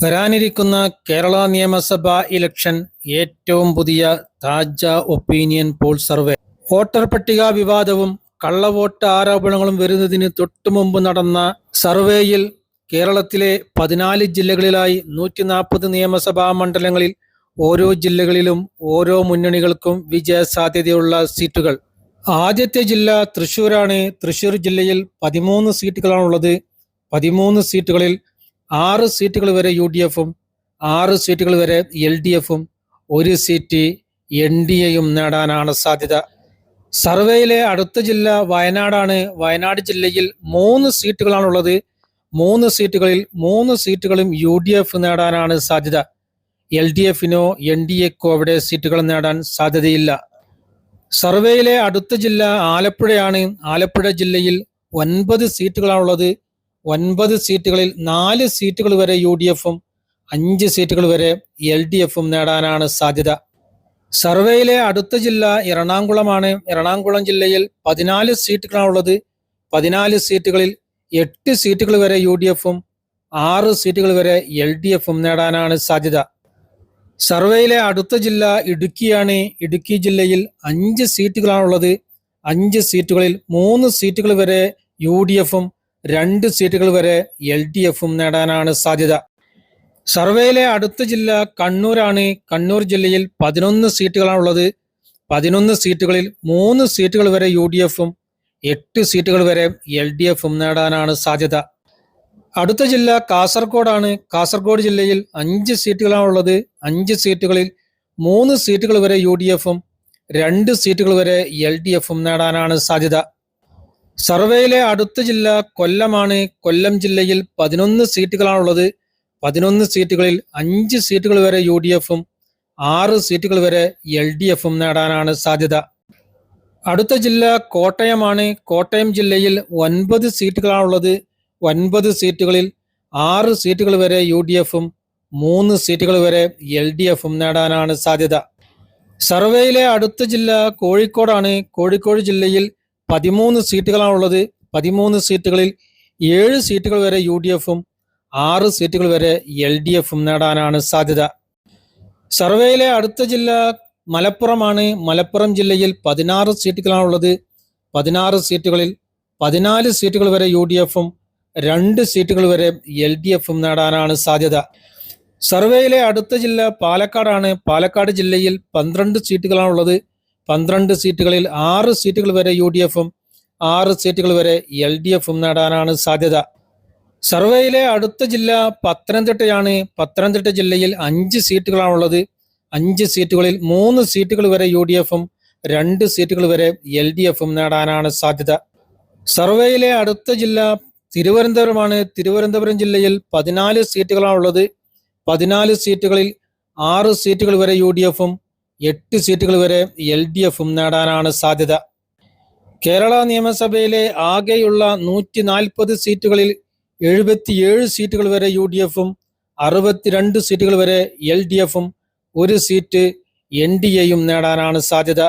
വരാനിരിക്കുന്ന കേരള നിയമസഭാ ഇലക്ഷൻ ഏറ്റവും പുതിയ താജ ഒപ്പീനിയൻ പോൾ സർവേ. വോട്ടർ പട്ടിക വിവാദവും കള്ളവോട്ട് ആരോപണങ്ങളും വരുന്നതിന് തൊട്ടുമുമ്പ് നടന്ന സർവേയിൽ കേരളത്തിലെ 14 ജില്ലകളിലായി 140 നിയമസഭാ മണ്ഡലങ്ങളിൽ ഓരോ ജില്ലകളിലും ഓരോ മുന്നണികൾക്കും വിജയ സാധ്യതയുള്ള സീറ്റുകൾ. ആദ്യത്തെ ജില്ല തൃശ്ശൂരാണ്. തൃശ്ശൂർ ജില്ലയിൽ 13 സീറ്റുകളാണുള്ളത്. 13 സീറ്റുകളിൽ 6 സീറ്റുകൾ വരെ UDFും 6 സീറ്റുകൾ വരെ LDFും 1 സീറ്റ് NDAയും നേടാനാണ് സാധ്യത. സർവേയിലെ അടുത്ത ജില്ല വയനാടാണ്. വയനാട് ജില്ലയിൽ 3 സീറ്റുകളാണുള്ളത്. 3 സീറ്റുകളിൽ 3 സീറ്റുകളും UDF നേടാനാണ് സാധ്യത. LDFിനോ NDAക്കോ അവിടെ സീറ്റുകൾ നേടാൻ സാധ്യതയില്ല. സർവേയിലെ അടുത്ത ജില്ല ആലപ്പുഴയാണ്. ആലപ്പുഴ ജില്ലയിൽ 9 സീറ്റുകളാണുള്ളത്. 9 സീറ്റുകളിൽ 4 സീറ്റുകൾ വരെ UDFും 5 സീറ്റുകൾ വരെ LDFും നേടാനാണ് സാധ്യത. സർവേയിലെ അടുത്ത ജില്ല എറണാകുളമാണ്. എറണാകുളം ജില്ലയിൽ 14 സീറ്റുകളാണുള്ളത്. 14 സീറ്റുകളിൽ 8 സീറ്റുകൾ വരെ UDFും 6 സീറ്റുകൾ വരെ LDFും നേടാനാണ് സാധ്യത. സർവേയിലെ അടുത്ത ജില്ല ഇടുക്കിയാണ്. ഇടുക്കി ജില്ലയിൽ 5 സീറ്റുകളാണുള്ളത്. 5 സീറ്റുകളിൽ 3 സീറ്റുകൾ വരെ UDFും 2 സീറ്റുകൾ വരെ LDFും നേടാനാണ് സാധ്യത. സർവേയിലെ അടുത്ത ജില്ല കണ്ണൂരാണ്. കണ്ണൂർ ജില്ലയിൽ 11 സീറ്റുകളാണുള്ളത്. 11 സീറ്റുകളിൽ 3 സീറ്റുകൾ വരെ UDFും 8 സീറ്റുകൾ വരെ LDFും നേടാനാണ് സാധ്യത. അടുത്ത ജില്ല കാസർഗോഡാണ്. കാസർഗോഡ് ജില്ലയിൽ 5 സീറ്റുകളാണുള്ളത്. 5 സീറ്റുകളിൽ 3 സീറ്റുകൾ വരെ UDFും 2 സീറ്റുകൾ വരെ LDFും നേടാനാണ് സാധ്യത. സർവേയിലെ അടുത്ത ജില്ല കൊല്ലമാണ്. കൊല്ലം ജില്ലയിൽ 11 സീറ്റുകളാണുള്ളത്. 11 സീറ്റുകളിൽ 5 സീറ്റുകൾ വരെ UDFും 6 സീറ്റുകൾ വരെ LDFും നേടാനാണ് സാധ്യത. അടുത്ത ജില്ല കോട്ടയമാണ്. കോട്ടയം ജില്ലയിൽ 9 സീറ്റുകളാണുള്ളത്. 9 സീറ്റുകളിൽ 6 സീറ്റുകൾ വരെ UDFും 3 സീറ്റുകൾ വരെ LDFും നേടാനാണ് സാധ്യത. സർവേയിലെ അടുത്ത ജില്ല കോഴിക്കോടാണ്. കോഴിക്കോട് ജില്ലയിൽ 13 സീറ്റുകളാണുള്ളത്. 13 സീറ്റുകളിൽ 7 സീറ്റുകൾ വരെ UDFും 6 സീറ്റുകൾ വരെ LDFും നേടാനാണ് സാധ്യത. സർവേയിലെ അടുത്ത ജില്ല മലപ്പുറമാണ്. മലപ്പുറം ജില്ലയിൽ 16 സീറ്റുകളാണുള്ളത്. 16 സീറ്റുകളിൽ 14 സീറ്റുകൾ വരെ UDFും 2 സീറ്റുകൾ വരെ LDFും നേടാനാണ് സാധ്യത. സർവേയിലെ അടുത്ത ജില്ല പാലക്കാടാണ്. പാലക്കാട് ജില്ലയിൽ 12 സീറ്റുകളാണുള്ളത്. 12 സീറ്റുകളിൽ 6 സീറ്റുകൾ വരെ UDFും 6 സീറ്റുകൾ വരെ LDFും നേടാനാണ് സാധ്യത. സർവേയിലെ അടുത്ത ജില്ല പത്തനംതിട്ടയാണ്. പത്തനംതിട്ട ജില്ലയിൽ 5 സീറ്റുകളാണുള്ളത്. 5 സീറ്റുകളിൽ 3 സീറ്റുകൾ വരെ UDFും 2 സീറ്റുകൾ വരെ LDFും നേടാനാണ് സാധ്യത. സർവേയിലെ അടുത്ത ജില്ല തിരുവനന്തപുരമാണ്. തിരുവനന്തപുരം ജില്ലയിൽ 14 സീറ്റുകളാണുള്ളത്. 14 സീറ്റുകളിൽ 6 സീറ്റുകൾ വരെ UDFും 8 സീറ്റുകൾ വരെ LDFും നേടാനാണ് സാധ്യത. കേരള നിയമസഭയിലെ ആകെയുള്ള 140 സീറ്റുകളിൽ 77 സീറ്റുകൾ വരെ UDFും 62 സീറ്റുകൾ വരെ LDFും 1 സീറ്റ് NDAയും നേടാനാണ് സാധ്യത.